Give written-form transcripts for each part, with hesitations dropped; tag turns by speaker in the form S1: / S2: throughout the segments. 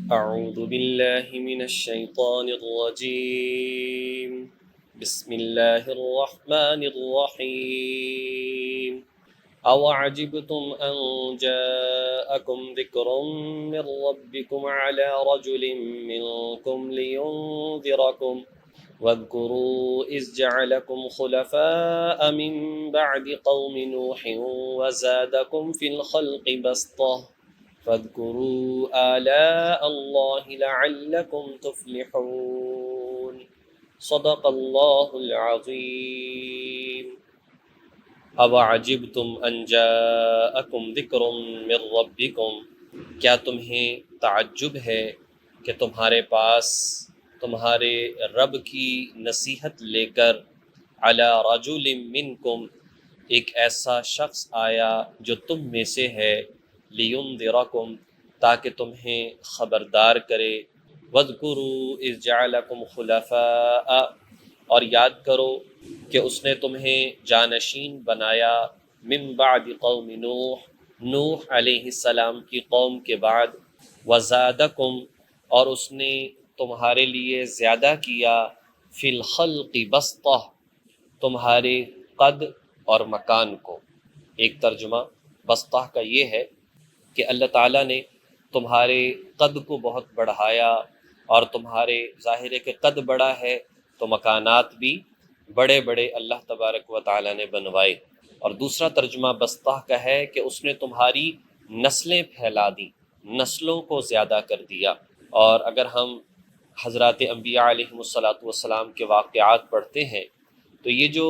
S1: أعوذ بالله من الشيطان الرجيم. بسم الله الرحمن الرحيم. أوعجبتم أن جاءكم ذكر من ربكم على رجل منكم لينذركم واذكروا إذ جعلكم خلفاء من بعد قوم نوح وزادكم في الخلق بسطة فاذكروا آلاء الله لعلكم تفلحون. صدق اللہ العظیم. اوعجبتم ان جاءکم ذکر من ربکم، کیا تمہیں تعجب ہے کہ تمہارے پاس تمہارے رب کی نصیحت لے کر علی رجل منکم، ایک ایسا شخص آیا جو تم میں سے ہے، لینذرکم، تاکہ تمہیں خبردار کرے، واذکروا اذ جعلکم خلفاء، اور یاد کرو کہ اس نے تمہیں جانشین بنایا، من بعد قوم نوح علیہ السلام کی قوم کے بعد، وزادکم، اور اس نے تمہارے لیے زیادہ کیا، فی الخلق بسطہ، تمہارے قد اور مکان کو۔ ایک ترجمہ بسطہ کا یہ ہے کہ اللہ تعالیٰ نے تمہارے قد کو بہت بڑھایا، اور تمہارے ظاہر ہے کہ قد بڑا ہے تو مکانات بھی بڑے بڑے اللہ تبارک و تعالیٰ نے بنوائے۔ اور دوسرا ترجمہ بسطہ کا ہے کہ اس نے تمہاری نسلیں پھیلا دیں، نسلوں کو زیادہ کر دیا۔ اور اگر ہم حضرات انبیاء علیہم والسلام کے واقعات پڑھتے ہیں تو یہ جو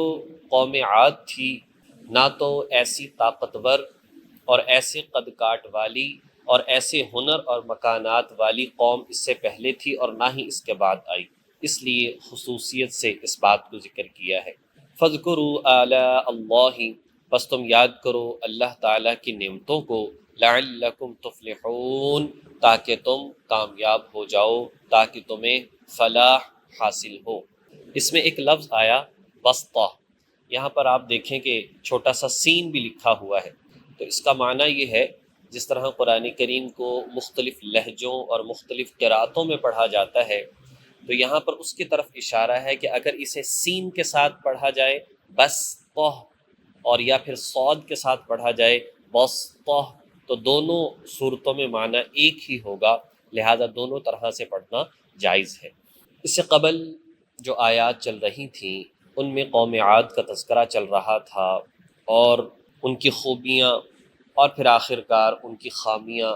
S1: قوم عاد تھی، نہ تو ایسی طاقتور اور ایسے قد کاٹ والی اور ایسے ہنر اور مکانات والی قوم اس سے پہلے تھی، اور نہ ہی اس کے بعد آئی، اس لیے خصوصیت سے اس بات کو ذکر کیا ہے۔ فاذکروا آلاء اللہ، پس تم یاد کرو اللہ تعالیٰ کی نعمتوں کو، لعلکم تفلحون، تاکہ تم کامیاب ہو جاؤ، تاکہ تمہیں فلاح حاصل ہو۔ اس میں ایک لفظ آیا بسطہ، یہاں پر آپ دیکھیں کہ چھوٹا سا سین بھی لکھا ہوا ہے، تو اس کا معنی یہ ہے جس طرح قرآن کریم کو مختلف لہجوں اور مختلف قرأتوں میں پڑھا جاتا ہے، تو یہاں پر اس کی طرف اشارہ ہے کہ اگر اسے سین کے ساتھ پڑھا جائے بسطہ، اور یا پھر صاد کے ساتھ پڑھا جائے بسطہ، تو دونوں صورتوں میں معنی ایک ہی ہوگا، لہذا دونوں طرح سے پڑھنا جائز ہے۔ اس سے قبل جو آیات چل رہی تھیں ان میں قوم عاد کا تذکرہ چل رہا تھا، اور ان کی خوبیاں، اور پھر آخر کار ان کی خامیاں،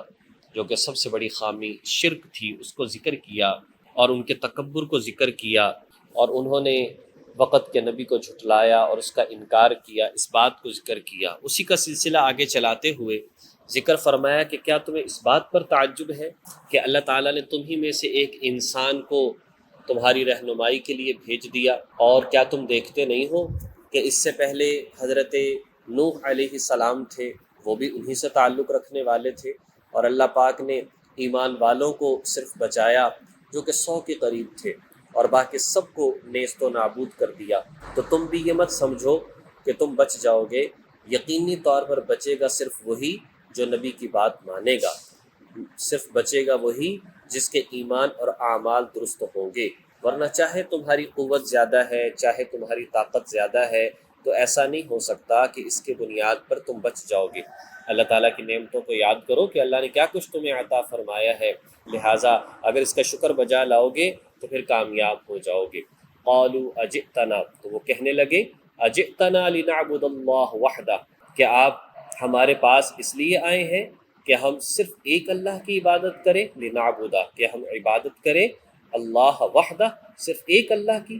S1: جو کہ سب سے بڑی خامی شرک تھی، اس کو ذکر کیا، اور ان کے تکبر کو ذکر کیا، اور انہوں نے وقت کے نبی کو جھٹلایا اور اس کا انکار کیا، اس بات کو ذکر کیا۔ اسی کا سلسلہ آگے چلاتے ہوئے ذکر فرمایا کہ کیا تمہیں اس بات پر تعجب ہے کہ اللہ تعالیٰ نے تم ہی میں سے ایک انسان کو تمہاری رہنمائی کے لیے بھیج دیا، اور کیا تم دیکھتے نہیں ہو کہ اس سے پہلے حضرت نوح علیہ السلام تھے، وہ بھی انہی سے تعلق رکھنے والے تھے، اور اللہ پاک نے ایمان والوں کو صرف بچایا جو کہ 100 کے قریب تھے، اور باقی سب کو نیست و نابود کر دیا۔ تو تم بھی یہ مت سمجھو کہ تم بچ جاؤ گے، یقینی طور پر بچے گا صرف وہی جو نبی کی بات مانے گا، صرف بچے گا وہی جس کے ایمان اور اعمال درست ہوں گے، ورنہ چاہے تمہاری قوت زیادہ ہے، چاہے تمہاری طاقت زیادہ ہے، تو ایسا نہیں ہو سکتا کہ اس کے بنیاد پر تم بچ جاؤ گے۔ اللہ تعالیٰ کی نعمتوں کو یاد کرو کہ اللہ نے کیا کچھ تمہیں عطا فرمایا ہے، لہٰذا اگر اس کا شکر بجا لاؤ گے تو پھر کامیاب ہو جاؤ گے۔ قالوا اجئتنا، تو وہ کہنے لگے اجئتنا لنعبد اللہ وحدہ، کہ آپ ہمارے پاس اس لیے آئے ہیں کہ ہم صرف ایک اللہ کی عبادت کریں، لنعبدہ، کہ ہم عبادت کریں اللہ وحدہ، صرف ایک اللہ کی،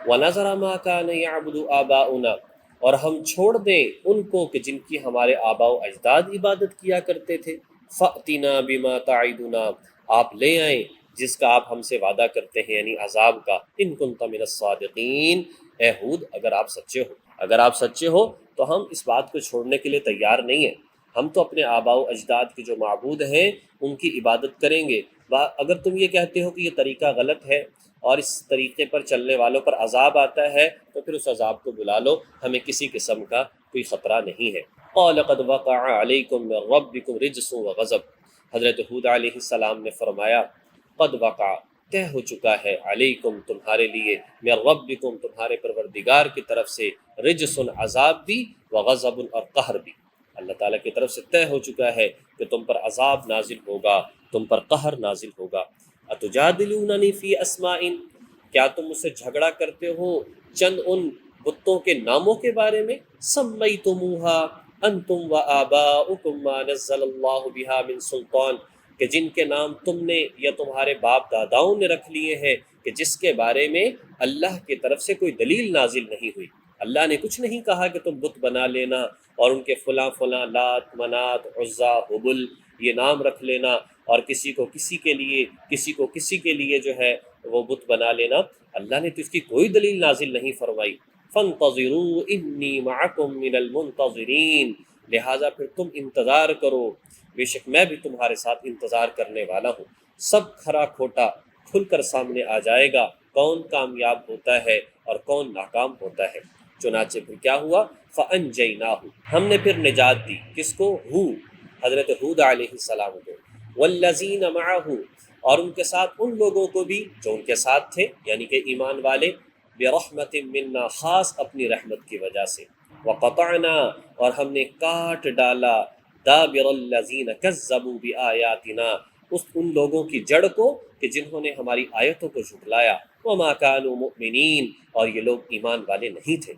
S1: وَنَذَرَ مَا كَانَ يَعْبُدُ آبَاؤُنَا، اور ہم چھوڑ دیں ان کو کہ جن کی ہمارے آباء و اجداد عبادت کیا کرتے تھے۔ فَأْتِنَا بِمَا تَعِدُنَا، آپ لے آئیں جس کا آپ ہم سے وعدہ کرتے ہیں، یعنی عذاب کا، إِن كُنتَ مِنَ الصَّادِقِينَ، اے ہود اگر آپ سچے ہو، اگر آپ سچے ہو تو ہم اس بات کو چھوڑنے کے لیے تیار نہیں ہیں، ہم تو اپنے آباء و اجداد کے جو معبود ہیں ان کی عبادت کریں گے۔ اگر تم یہ کہتے ہو کہ یہ طریقہ غلط ہے اور اس طریقے پر چلنے والوں پر عذاب آتا ہے تو پھر اس عذاب کو بلا لو، ہمیں کسی قسم کا کوئی خطرہ نہیں ہے۔ قال قد وقع علیکم من ربکم رجس وغضب، حضرت ہود علیہ السلام نے فرمایا قد وقع طے ہو چکا ہے علیکم تمہارے لیے من ربکم تمہارے پروردگار کی طرف سے رجس عذاب بھی وغضب اور قہر بھی، اللہ تعالیٰ کی طرف سے طے ہو چکا ہے کہ تم پر عذاب نازل ہوگا، تم پر قہر نازل ہوگا۔ اتجادلوننی فی اسماء، کیا تم مجھ سے جھگڑا کرتے ہو چند ان بتوں کے ناموں کے بارے میں، سمیتموہا انتم و آباؤکم ما نزل اللہ بہا من سلطان، کہ جن کے نام تم نے یا تمہارے باپ داداؤں نے رکھ لیے ہیں کہ جس کے بارے میں اللہ کی طرف سے کوئی دلیل نازل نہیں ہوئی۔ اللہ نے کچھ نہیں کہا کہ تم بت بنا لینا اور ان کے فلاں فلاں لات منات عزا حبل یہ نام رکھ لینا، اور کسی کو کسی کے لیے کسی کو کسی کے لیے جو ہے وہ بت بنا لینا۔ اللہ نے تو اس کی کوئی دلیل نازل نہیں فرمائی۔ فانتظروا انی معکم من المنتظرین، لہٰذا پھر تم انتظار کرو، بے شک میں بھی تمہارے ساتھ انتظار کرنے والا ہوں۔ سب کھرا کھوٹا کھل کر سامنے آ جائے گا، کون کامیاب ہوتا ہے اور کون ناکام ہوتا ہے۔ چنانچہ پھر کیا ہوا؟ فَأَنْجَيْنَاهُ، ہم نے پھر نجات دی، کس کو؟ حضرت ہود علیہ السلام کو، وَالَّذِينَ مَعَهُ، اور ان کے ساتھ ان لوگوں کو بھی جو ان کے ساتھ تھے، یعنی کہ ایمان والے، بِرَحْمَةٍ مِّنَّا، خاص اپنی رحمت کی وجہ سے، وَقَطَعْنَا، اور ہم نے کاٹ ڈالا، دَابِرَ الَّذِينَ كَذَّبُوا بِآيَاتِنَا، ان لوگوں کی جڑ کو کہ جنہوں نے ہماری آیتوں کو جھٹلایا، وَمَا كَانُوا مُؤْمِنِينَ، اور یہ لوگ ایمان والے نہیں تھے۔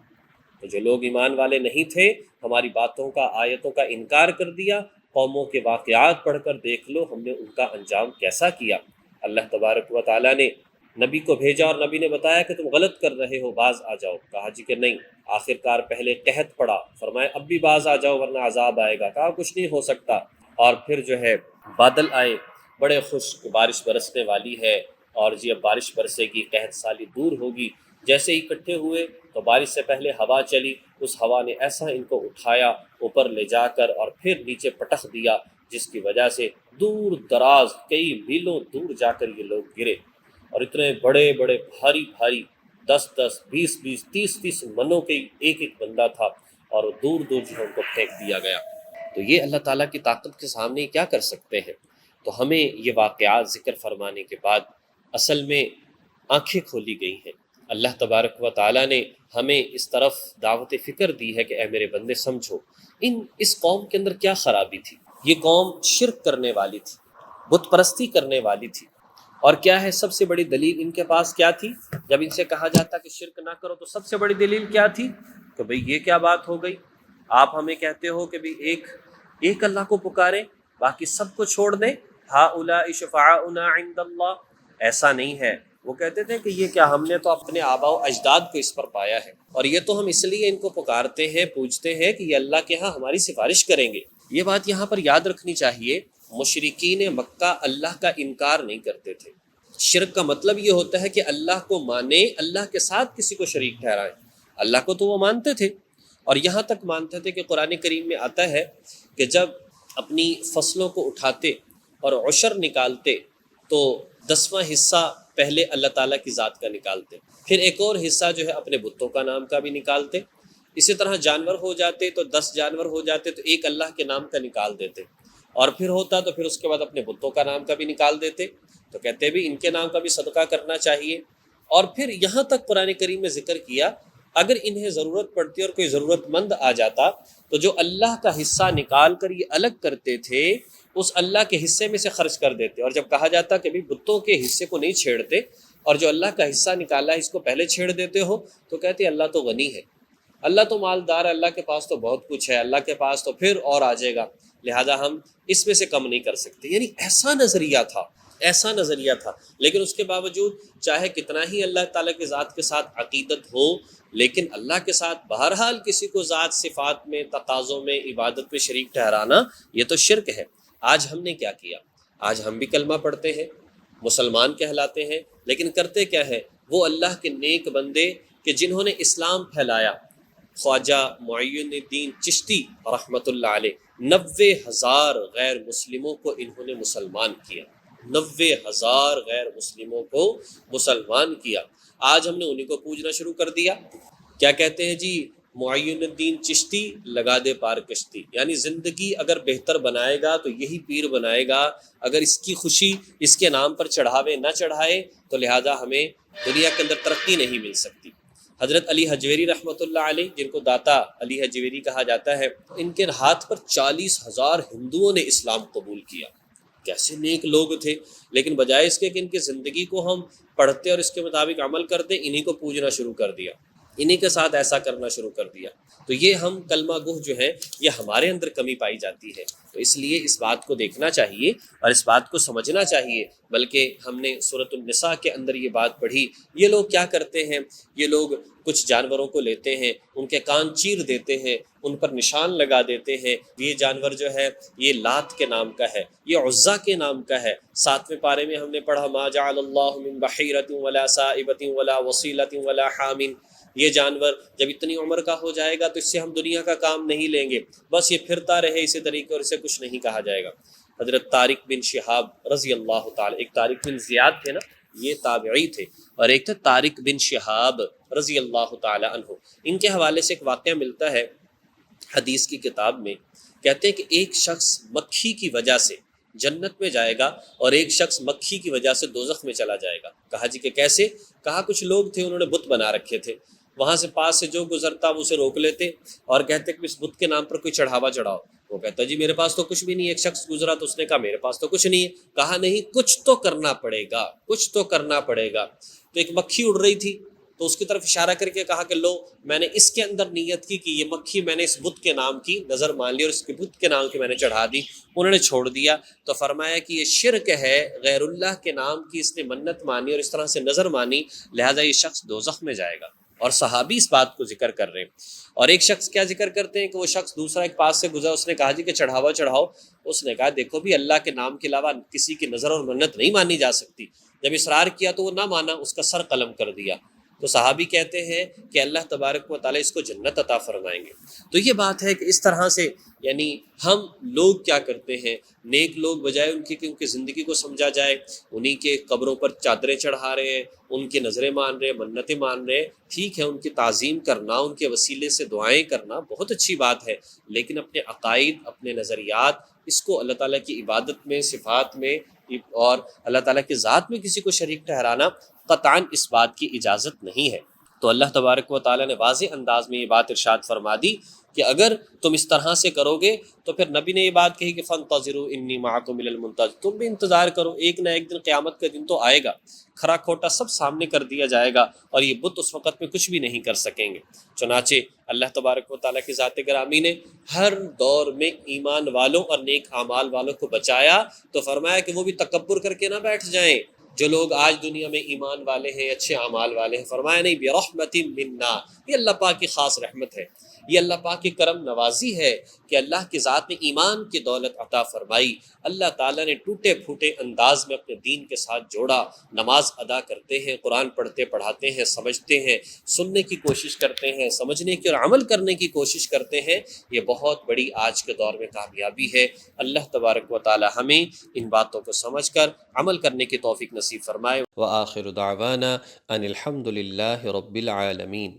S1: تو جو لوگ ایمان والے نہیں تھے، ہماری باتوں کا آیتوں کا انکار کر دیا، قوموں کے واقعات پڑھ کر دیکھ لو ہم نے ان کا انجام کیسا کیا۔ اللہ تبارک و تعالیٰ نے نبی کو بھیجا اور نبی نے بتایا کہ تم غلط کر رہے ہو، باز آ جاؤ، کہا جی کہ نہیں۔ آخر کار پہلے قحط پڑا، فرمایا اب بھی باز آ جاؤ ورنہ عذاب آئے گا، کہا کچھ نہیں ہو سکتا۔ اور پھر جو ہے بادل آئے بڑے خشک، بارش برسنے والی ہے، اور جی اب بارش برسے گی، قحط سالی دور ہوگی۔ جیسے ہی اکٹھے ہوئے تو بارش سے پہلے ہوا چلی، اس ہوا نے ایسا ان کو اٹھایا اوپر لے جا کر اور پھر نیچے پٹخ دیا، جس کی وجہ سے دور دراز کئی میلوں دور جا کر یہ لوگ گرے، اور اتنے بڑے بڑے بھاری بھاری 10 20 30 منوں کے ایک ایک بندہ تھا، اور وہ دور دور جو ان کو پھینک دیا گیا۔ تو یہ اللہ تعالیٰ کی طاقت کے سامنے کیا کر سکتے ہیں؟ تو ہمیں یہ واقعات ذکر فرمانے کے بعد اصل میں آنکھیں کھولی گئی ہیں۔ اللہ تبارک و تعالیٰ نے ہمیں اس طرف دعوت فکر دی ہے کہ اے میرے بندے سمجھو، اس قوم کے اندر کیا خرابی تھی۔ یہ قوم شرک کرنے والی تھی، بت پرستی کرنے والی تھی، اور کیا ہے سب سے بڑی دلیل ان کے پاس کیا تھی؟ جب ان سے کہا جاتا کہ شرک نہ کرو تو سب سے بڑی دلیل کیا تھی؟ کہ بھئی یہ کیا بات ہو گئی، آپ ہمیں کہتے ہو کہ بھی ایک اللہ کو پکاریں، باقی سب کو چھوڑ دیں، ہؤلاء شفعاؤنا عند اللہ۔ ایسا نہیں ہے، وہ کہتے تھے کہ یہ کیا، ہم نے تو اپنے آباء و اجداد کو اس پر پایا ہے، اور یہ تو ہم اس لیے ان کو پکارتے ہیں پوجتے ہیں کہ یہ اللہ کے ہاں ہماری سفارش کریں گے۔ یہ بات یہاں پر یاد رکھنی چاہیے، مشرکین مکہ اللہ کا انکار نہیں کرتے تھے۔ شرک کا مطلب یہ ہوتا ہے کہ اللہ کو مانے، اللہ کے ساتھ کسی کو شریک ٹھہرائیں۔ اللہ کو تو وہ مانتے تھے، اور یہاں تک مانتے تھے کہ قرآن کریم میں آتا ہے کہ جب اپنی فصلوں کو اٹھاتے اور عشر نکالتے تو 10واں حصہ پہلے اللہ تعالیٰ کی ذات کا نکالتے، پھر ایک اور حصہ جو ہے اپنے بتوں کا نام کا بھی نکالتے۔ اسی طرح جانور ہو جاتے تو 10 جانور ہو جاتے تو ایک اللہ کے نام کا نکال دیتے، اور پھر ہوتا تو پھر اس کے بعد اپنے بتوں کا نام کا بھی نکال دیتے، تو کہتے بھی ان کے نام کا بھی صدقہ کرنا چاہیے۔ اور پھر یہاں تک قرآن کریم میں ذکر کیا اگر انہیں ضرورت پڑتی اور کوئی ضرورت مند آ جاتا تو جو اللہ کا حصہ نکال کر یہ الگ کرتے تھے اس اللہ کے حصے میں سے خرچ کر دیتے، اور جب کہا جاتا کہ بھی بتوں کے حصے کو نہیں چھیڑتے اور جو اللہ کا حصہ نکالا ہے اس کو پہلے چھیڑ دیتے ہو، تو کہتے اللہ تو غنی ہے، اللہ تو مالدار ہے، اللہ کے پاس تو بہت کچھ ہے، اللہ کے پاس تو پھر اور آ جائے گا، لہذا ہم اس میں سے کم نہیں کر سکتے۔ یعنی ایسا نظریہ تھا، لیکن اس کے باوجود چاہے کتنا ہی اللہ تعالیٰ کی ذات کے ساتھ عقیدت ہو، لیکن اللہ کے ساتھ بہرحال کسی کو ذات صفات میں تقاضوں میں عبادت میں شریک ٹھہرانا یہ تو شرک ہے۔ آج ہم نے کیا کیا؟ آج ہم بھی کلمہ پڑھتے ہیں، مسلمان کہلاتے ہیں، لیکن کرتے کیا ہے؟ وہ اللہ کے نیک بندے کہ جنہوں نے اسلام پھیلایا، خواجہ معین الدین چشتی رحمۃ اللہ علیہ 90,000 غیر مسلموں کو انہوں نے مسلمان کیا، 90,000 غیر مسلموں کو مسلمان کیا۔ آج ہم نے انہیں کو پوجنا شروع کر دیا، کیا کہتے ہیں جی معین الدین چشتی لگا دے پار کشتی، یعنی زندگی اگر بہتر بنائے گا تو یہی پیر بنائے گا، اگر اس کی خوشی اس کے نام پر چڑھاوے نہ چڑھائے تو لہٰذا ہمیں دنیا کے اندر ترقی نہیں مل سکتی۔ حضرت علی حجویری رحمۃ اللہ علیہ، جن کو داتا علی حجویری کہا جاتا ہے، ان کے ہاتھ پر 40,000 ہندوؤں نے اسلام قبول کیا۔ کیسے نیک لوگ تھے، لیکن بجائے اس کے کہ ان کی زندگی کو ہم پڑھتے اور اس کے مطابق عمل کرتے، انہی کو پوجنا شروع کر دیا، انہی کے ساتھ ایسا کرنا شروع کر دیا۔ تو یہ ہم کلمہ گو جو ہیں یہ ہمارے اندر کمی پائی جاتی ہے، تو اس لیے اس بات کو دیکھنا چاہیے اور اس بات کو سمجھنا چاہیے۔ بلکہ ہم نے سورۃ النساء کے اندر یہ بات پڑھی، یہ لوگ کیا کرتے ہیں، یہ لوگ کچھ جانوروں کو لیتے ہیں، ان کے کان چیر دیتے ہیں، ان پر نشان لگا دیتے ہیں، یہ جانور جو ہے یہ لات کے نام کا ہے، یہ عزا کے نام کا ہے۔ 7ویں پارے میں ہم نے پڑھا ما جعل اللہ من بحیرۃ ولا سائبۃ ولا وصیلۃ ولا حام، یہ جانور جب اتنی عمر کا ہو جائے گا تو اس سے ہم دنیا کا کام نہیں لیں گے، بس یہ پھرتا رہے اسی طریقے، اور اسے کچھ نہیں کہا جائے گا۔ حضرت طارق بن شہاب رضی اللہ تعالی، ایک طارق بن زیاد تھے نا، یہ تابعی تھے، اور ایک تھے طارق بن شہاب رضی اللہ تعالی عنہ۔ ان کے حوالے سے ایک واقعہ ملتا ہے حدیث کی کتاب میں، کہتے ہیں کہ ایک شخص مکھی کی وجہ سے جنت میں جائے گا اور ایک شخص مکھی کی وجہ سے دوزخ میں چلا جائے گا۔ کہا جی کہ کیسے؟ کہا کچھ لوگ تھے انہوں نے بت بنا رکھے تھے، وہاں سے پاس سے جو گزرتا وہ اسے روک لیتے اور کہتے کہ اس بت کے نام پر کوئی چڑھاوا چڑھاؤ، وہ کہتا جی میرے پاس تو کچھ بھی نہیں ہے۔ ایک شخص گزرا تو اس نے کہا میرے پاس تو کچھ نہیں ہے، کہا نہیں کچھ تو کرنا پڑے گا، کچھ تو کرنا پڑے گا۔ تو ایک مکھی اڑ رہی تھی تو اس کی طرف اشارہ کر کے کہا کہ لو میں نے اس کے اندر نیت کی کہ یہ مکھی میں نے اس بت کے نام کی نظر مان لی اور اس کے بت کے نام کی میں نے چڑھا دی، انہوں نے چھوڑ دیا۔ تو فرمایا کہ یہ شرک ہے، غیر اللہ کے نام کی اس نے منت مانی اور اس طرح سے نظر مانی، لہذا یہ شخص دوزخ میں جائے گا۔ اور صحابی اس بات کو ذکر کر رہے ہیں، اور ایک شخص کیا ذکر کرتے ہیں کہ وہ شخص دوسرا ایک پاس سے گزرا، اس نے کہا جی کہ چڑھاوا چڑھاؤ، اس نے کہا دیکھو بھی اللہ کے نام کے علاوہ کسی کی نظر اور منت نہیں مانی جا سکتی۔ جب اصرار کیا تو وہ نہ مانا، اس کا سر قلم کر دیا۔ تو صحابی کہتے ہیں کہ اللہ تبارک و تعالیٰ اس کو جنت عطا فرمائیں گے۔ تو یہ بات ہے کہ اس طرح سے یعنی ہم لوگ کیا کرتے ہیں، نیک لوگ بجائے ان کی کہ ان کی زندگی کو سمجھا جائے، انہی کے قبروں پر چادریں چڑھا رہے ہیں، ان کی نظریں مان رہے ہیں، منتیں مان رہے ہیں۔ ٹھیک ہے، ان کی تعظیم کرنا، ان کے وسیلے سے دعائیں کرنا بہت اچھی بات ہے، لیکن اپنے عقائد، اپنے نظریات، اس کو اللہ تعالیٰ کی عبادت میں، صفات میں اور اللہ تعالیٰ کی ذات میں کسی کو شریک ٹھہرانا قطعاً اس بات کی اجازت نہیں ہے۔ تو اللہ تبارک و تعالیٰ نے واضح انداز میں یہ بات ارشاد فرما دی کہ اگر تم اس طرح سے کرو گے تو پھر نبی نے یہ بات کہی کہ فانتظروا انی معکم من المنتظرین، تم بھی انتظار کرو، ایک نہ ایک دن قیامت کا دن تو آئے گا، کھرا کھوٹا سب سامنے کر دیا جائے گا اور یہ بت اس وقت میں کچھ بھی نہیں کر سکیں گے۔ چنانچہ اللہ تبارک و تعالیٰ کی ذات گرامی نے ہر دور میں ایمان والوں اور نیک اعمال والوں کو بچایا، تو فرمایا کہ وہ بھی تکبر کر کے نہ بیٹھ جائیں۔ جو لوگ آج دنیا میں ایمان والے ہیں، اچھے اعمال والے ہیں، فرمایا نہیں برحمت منا، یہ اللہ پاک کی خاص رحمت ہے، یہ اللہ پاک کی کرم نوازی ہے کہ اللہ کی ذات نے ایمان کی دولت عطا فرمائی۔ اللہ تعالیٰ نے ٹوٹے پھوٹے انداز میں اپنے دین کے ساتھ جوڑا، نماز ادا کرتے ہیں، قرآن پڑھتے پڑھاتے ہیں، سمجھتے ہیں، سننے کی کوشش کرتے ہیں، سمجھنے کی اور عمل کرنے کی کوشش کرتے ہیں، یہ بہت بڑی آج کے دور میں کامیابی ہے۔ اللہ تبارک و تعالی ہمیں ان باتوں کو سمجھ کر عمل کرنے کی توفیق نصیب فرمائے۔ وآخر دعوانا ان الحمد للہ رب العالمین۔